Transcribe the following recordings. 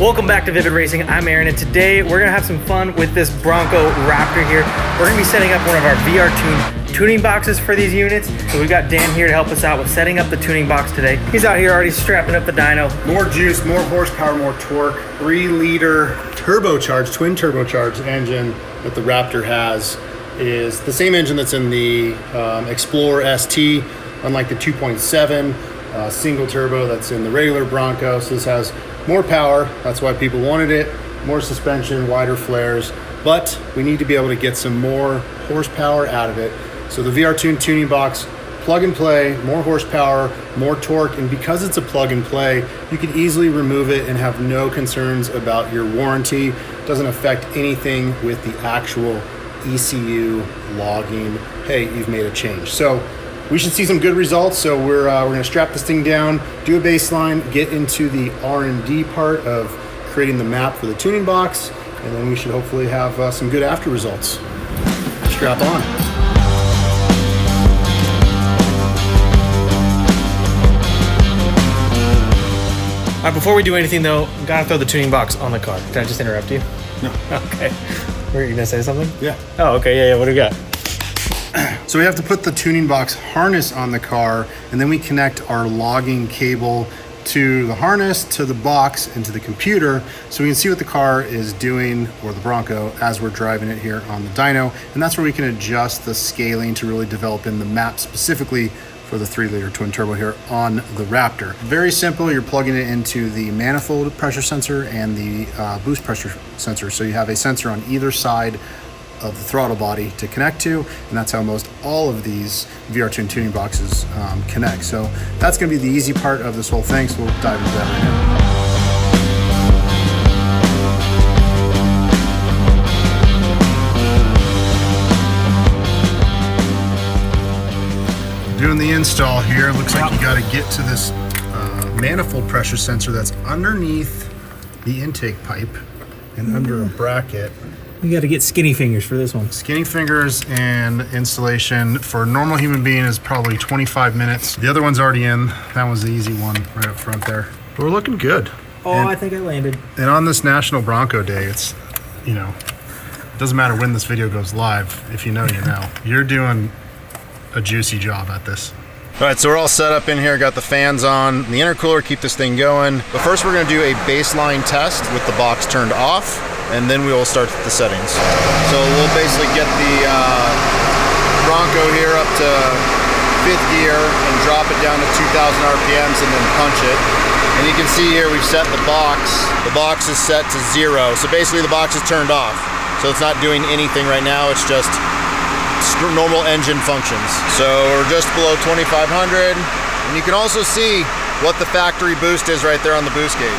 Welcome back to Vivid Racing. I'm Aaron, and today we're gonna have some fun with this Bronco Raptor here. We're gonna be setting up one of our VR Tune tuning boxes for these units. So we've got Dan here to help us out with setting up the tuning box today. He's out here already strapping up the dyno. More juice, more horsepower, more torque. 3-liter turbocharged, twin turbocharged engine that the Raptor has is the same engine that's in the Explorer ST, unlike the 2.7 single turbo that's in the regular Bronco. So this has more power, that's why people wanted it, more suspension, wider flares, but we need to be able to get some more horsepower out of it. So the VR Tune tuning box, plug and play, more horsepower, more torque, and because it's a plug and play, you can easily remove it and have no concerns about your warranty. It doesn't affect anything with the actual ECU logging. Hey, you've made a change. So we should see some good results. So we're gonna strap this thing down, do a baseline, get into the R&D part of creating the map for the tuning box, and then we should hopefully have some good after results. Strap on. All right, before we do anything though, gotta throw the tuning box on the car. Did I just interrupt you? No. Okay. Were you gonna say something? Yeah. Oh, okay, yeah, what do we got? So we have to put the tuning box harness on the car, and then we connect our logging cable to the harness, to the box, and to the computer, so we can see what the car is doing, or the Bronco, as we're driving it here on the dyno. And that's where we can adjust the scaling to really develop in the map specifically for the 3-liter twin turbo here on the Raptor. Very simple. You're plugging it into the manifold pressure sensor and the boost pressure sensor. So you have a sensor on either side of the throttle body to connect to, and that's how most all of these VR Tune tuning boxes connect. So that's gonna be the easy part of this whole thing, so we'll dive into that right now. Doing the install here. Looks like you gotta get to this manifold pressure sensor that's underneath the intake pipe and under a bracket. You gotta get skinny fingers for this one. Skinny fingers, and installation for a normal human being is probably 25 minutes. The other one's already in. That was the easy one right up front there. But we're looking good. Oh, and I think I landed. And on this National Bronco Day, it's, you know, it doesn't matter when this video goes live. If you know, you know. You're doing a juicy job at this. All right, so we're all set up in here, got the fans on, the intercooler, keep this thing going. But first we're gonna do a baseline test with the box turned off, and then we will start the settings. So we'll basically get the Bronco here up to 5th gear and drop it down to 2,000 RPMs and then punch it. And you can see here we've set the box. The box is set to 0. So basically the box is turned off. So it's not doing anything right now, it's just normal engine functions. So we're just below 2,500. And you can also see what the factory boost is right there on the boost gauge.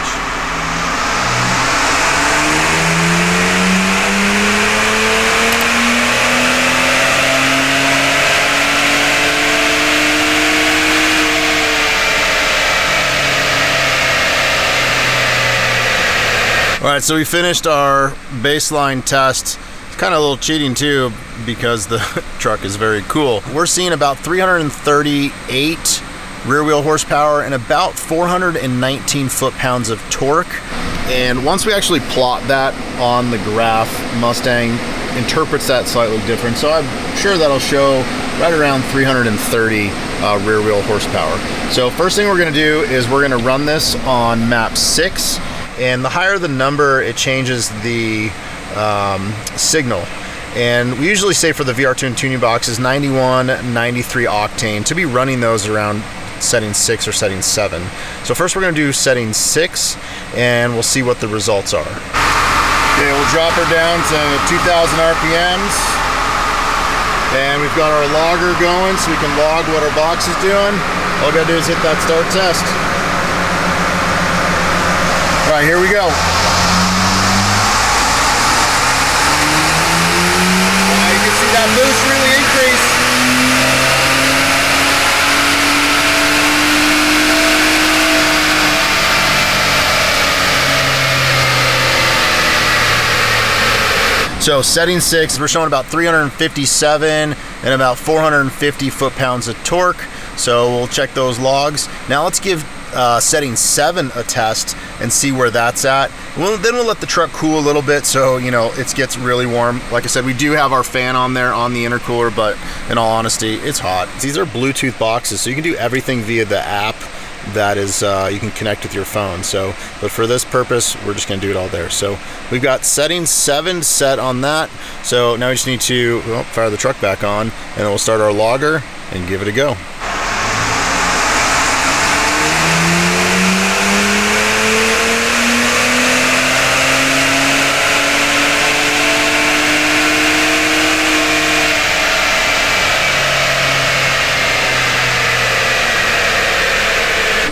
All right, so we finished our baseline test. It's kind of a little cheating too because the truck is very cool. We're seeing about 338 rear wheel horsepower and about 419 foot-pounds of torque. And once we actually plot that on the graph, Mustang interprets that slightly different. So I'm sure that'll show right around 330 rear wheel horsepower. So first thing we're gonna do is we're gonna run this on map 6. And the higher the number, it changes the signal. And we usually say for the VR Tune tuning boxes 91, 93 octane to be running those around setting 6 or setting 7. So first we're going to do setting 6 and we'll see what the results are. Okay, we'll drop her down to 2,000 RPMs. And we've got our logger going so we can log what our box is doing. All we got to do is hit that start test. All right, here we go. You can see that boost really increase. So setting 6, we're showing about 357 and about 450 foot-pounds of torque. So we'll check those logs. Now let's give setting 7 a test and see where that's at. Then we'll let the truck cool a little bit so, you know, it gets really warm. Like I said, we do have our fan on there on the intercooler, but in all honesty, it's hot. These are Bluetooth boxes, so you can do everything via the app that is you can connect with your phone. So, but for this purpose, we're just gonna do it all there. So we've got setting 7 set on that. So now we just need to fire the truck back on, and then we'll start our logger and give it a go.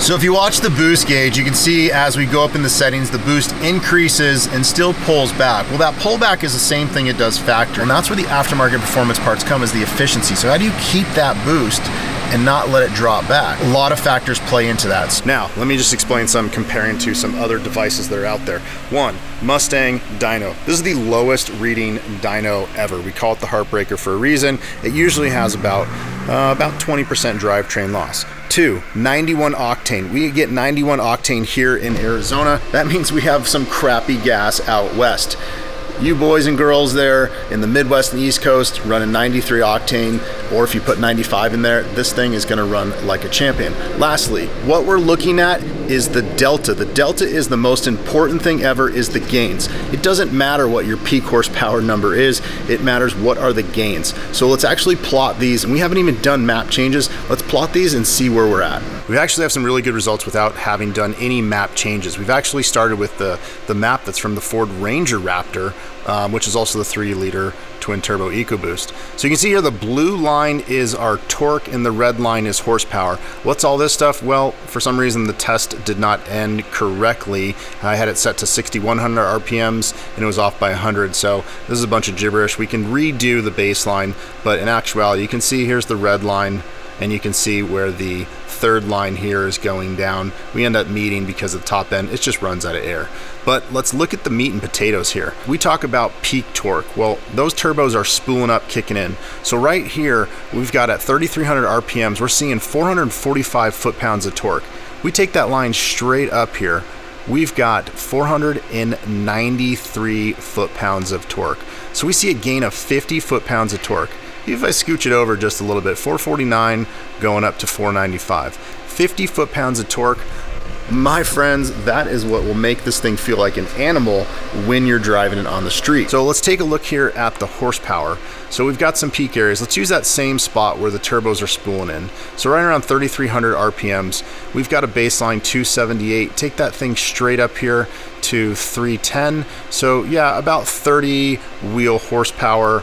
So if you watch the boost gauge, you can see as we go up in the settings, the boost increases and still pulls back. Well, that pullback is the same thing it does factory. And that's where the aftermarket performance parts come, is the efficiency. So how do you keep that boost and not let it drop back? A lot of factors play into that. Now, let me just explain some comparing to some other devices that are out there. One, Mustang dyno. This is the lowest reading dyno ever. We call it the heartbreaker for a reason. It usually has about 20% drivetrain loss. 2, 91 octane. We get 91 octane here in Arizona. That means we have some crappy gas out west. You boys and girls there in the Midwest and East Coast running 93 octane, or if you put 95 in there, this thing is gonna run like a champion. Lastly, what we're looking at is the delta. The delta is the most important thing ever, is the gains. It doesn't matter what your peak horsepower number is, it matters what are the gains. So let's actually plot these, and we haven't even done map changes. Let's plot these and see where we're at. We actually have some really good results without having done any map changes. We've actually started with the map that's from the Ford Ranger Raptor, which is also the 3-liter twin turbo EcoBoost. So you can see here the blue line is our torque and the red line is horsepower. What's all this stuff? Well, for some reason the test did not end correctly. I had it set to 6,100 RPMs and it was off by 100. So this is a bunch of gibberish. We can redo the baseline, but in actuality, you can see here's the red line, and you can see where the third line here is going down. We end up meeting because of the top end, it just runs out of air. But let's look at the meat and potatoes here. We talk about peak torque. Well, those turbos are spooling up, kicking in. So right here, we've got at 3,300 RPMs, we're seeing 445 foot-pounds of torque. We take that line straight up here, we've got 493 foot-pounds of torque. So we see a gain of 50 foot-pounds of torque. If I scooch it over just a little bit, 449 going up to 495. 50 foot-pounds of torque. My friends, that is what will make this thing feel like an animal when you're driving it on the street. So let's take a look here at the horsepower. So we've got some peak areas. Let's use that same spot where the turbos are spooling in. So right around 3,300 RPMs, we've got a baseline 278. Take that thing straight up here to 310. So yeah, about 30 wheel horsepower.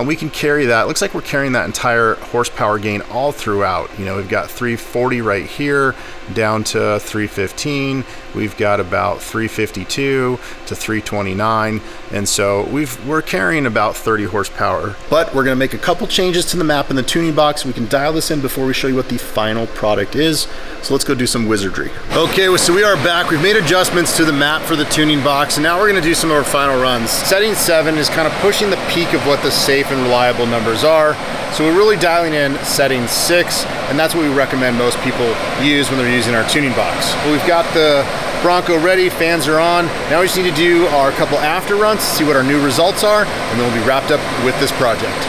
We can carry that. Looks like we're carrying that entire horsepower gain all throughout. You know, we've got 340 right here down to 315. We've got about 352 to 329. And so we're carrying about 30 horsepower. But we're gonna make a couple changes to the map in the tuning box. We can dial this in before we show you what the final product is. So let's go do some wizardry. Okay, so we are back. We've made adjustments to the map for the tuning box, and now we're gonna do some of our final runs. Setting 7 is kind of pushing the peak of what the safe and reliable numbers are. So we're really dialing in setting 6, and that's what we recommend most people use when they're using our tuning box. Well, we've got the Bronco ready, fans are on. Now we just need to do our couple after runs to see what our new results are, and then we'll be wrapped up with this project.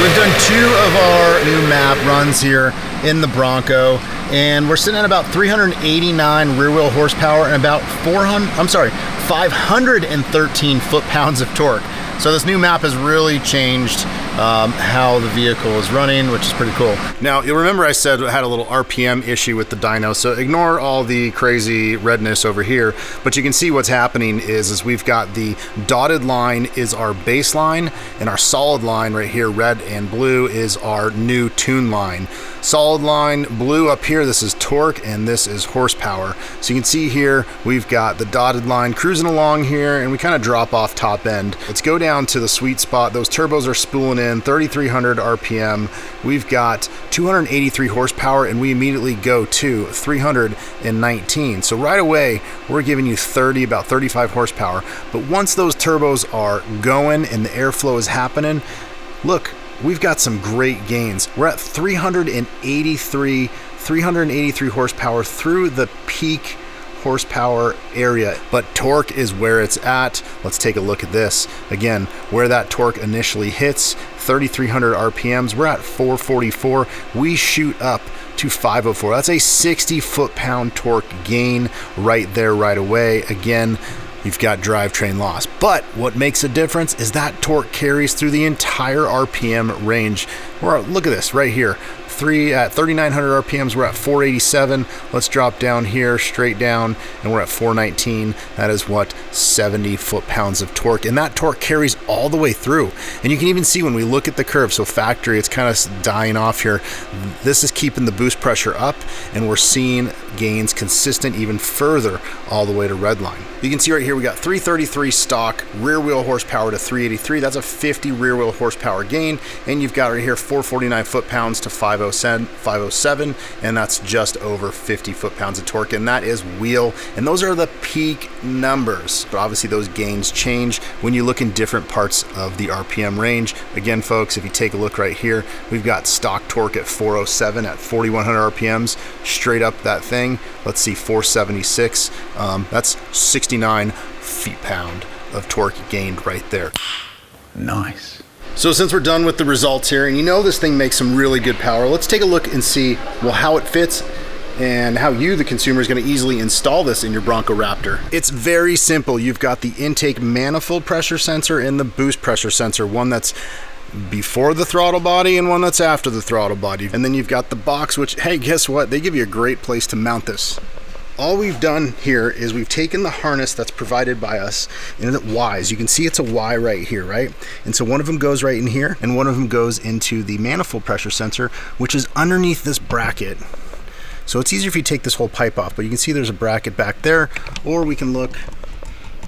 We've done 2 of our new map runs here in the Bronco, and we're sitting at about 389 rear wheel horsepower and about 513 foot-pounds of torque. So this new map has really changed how the vehicle is running, which is pretty cool. Now, you'll remember I said I had a little RPM issue with the dyno, so ignore all the crazy redness over here, but you can see what's happening is we've got the dotted line is our baseline, and our solid line right here, red and blue, is our new tune line. Solid line, blue up here, this is torque, and this is horsepower. So you can see here, we've got the dotted line cruising along here, and we kind of drop off top end. Let's go down to the sweet spot. Those turbos are spooling in 3,300 RPM. We've got 283 horsepower, and we immediately go to 319. So right away, we're giving you about 35 horsepower. But once those turbos are going and the airflow is happening, look, we've got some great gains. We're at 383 horsepower through the peak horsepower area, but torque is where it's at. Let's take a look at this. Again, where that torque initially hits, 3,300 RPMs, we're at 444. We shoot up to 504. That's a 60 foot-pound torque gain right there, right away. Again, you've got drivetrain loss. But what makes a difference is that torque carries through the entire RPM range. Look at this right here. At 3,900 RPMs, we're at 487. Let's drop down here, straight down, and we're at 419. That is what, 70 foot-pounds of torque. And that torque carries all the way through. And you can even see when we look at the curve, so factory, it's kind of dying off here. This is keeping the boost pressure up, and we're seeing gains consistent even further all the way to redline. You can see right here, we got 333 stock rear wheel horsepower to 383. That's a 50 rear wheel horsepower gain. And you've got right here 449 foot-pounds to 507, and that's just over 50 foot-pounds of torque, and that is wheel, and those are the peak numbers. But obviously those gains change when you look in different parts of the RPM range. Again, folks, if you take a look right here, we've got stock torque at 407 at 4,100 RPMs, straight up that thing. Let's see, 476. That's 69 feet-pound of torque gained right there. Nice. So since we're done with the results here, and you know this thing makes some really good power, let's take a look and see, well, how it fits and how you, the consumer, is going to easily install this in your Bronco Raptor. It's very simple. You've got the intake manifold pressure sensor and the boost pressure sensor, one that's before the throttle body and one that's after the throttle body. And then you've got the box, which, hey, guess what? They give you a great place to mount this. All we've done here is we've taken the harness that's provided by us in Ys. You can see it's a Y right here, right? And so one of them goes right in here, and one of them goes into the manifold pressure sensor, which is underneath this bracket. So it's easier if you take this whole pipe off, but you can see there's a bracket back there, or we can look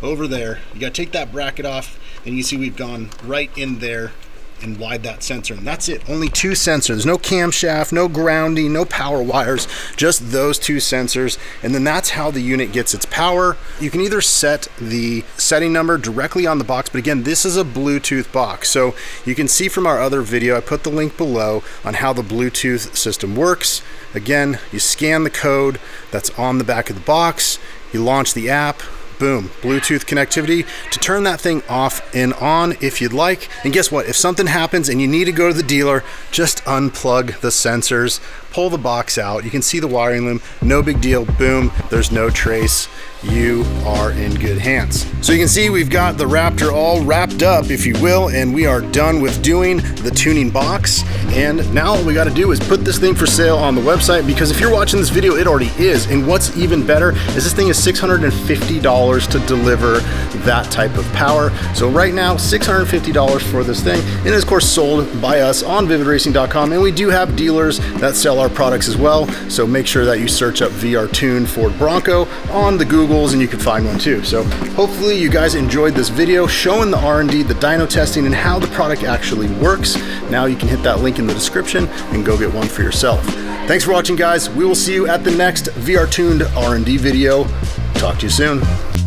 over there. You gotta take that bracket off, and you see we've gone right in there and wide that sensor, and that's it. Only two sensors. There's no camshaft, no grounding, no power wires, just those two sensors, and then that's how the unit gets its power. You can either set the setting number directly on the box, but again, this is a Bluetooth box, so you can see from our other video, I put the link below on how the Bluetooth system works. Again, you scan the code that's on the back of the box, you launch the app, boom, Bluetooth connectivity to turn that thing off and on if you'd like. And guess what? If something happens and you need to go to the dealer, just unplug the sensors, pull the box out. You can see the wiring loom, no big deal, boom, there's no trace. You are in good hands. So you can see we've got the Raptor all wrapped up, if you will, and we are done with doing the tuning box. And now all we got to do is put this thing for sale on the website, because if you're watching this video, it already is. And what's even better is this thing is $650 to deliver that type of power. So right now, $650 for this thing, and it is of course sold by us on vividracing.com, and we do have dealers that sell our products as well. So make sure that you search up VR Tune Ford Bronco on the Google, and you can find one too. So hopefully you guys enjoyed this video showing the R&D, the dyno testing, and how the product actually works. Now you can hit that link in the description and go get one for yourself. Thanks for watching, guys. We will see you at the next VR Tuned R&D video. Talk to you soon.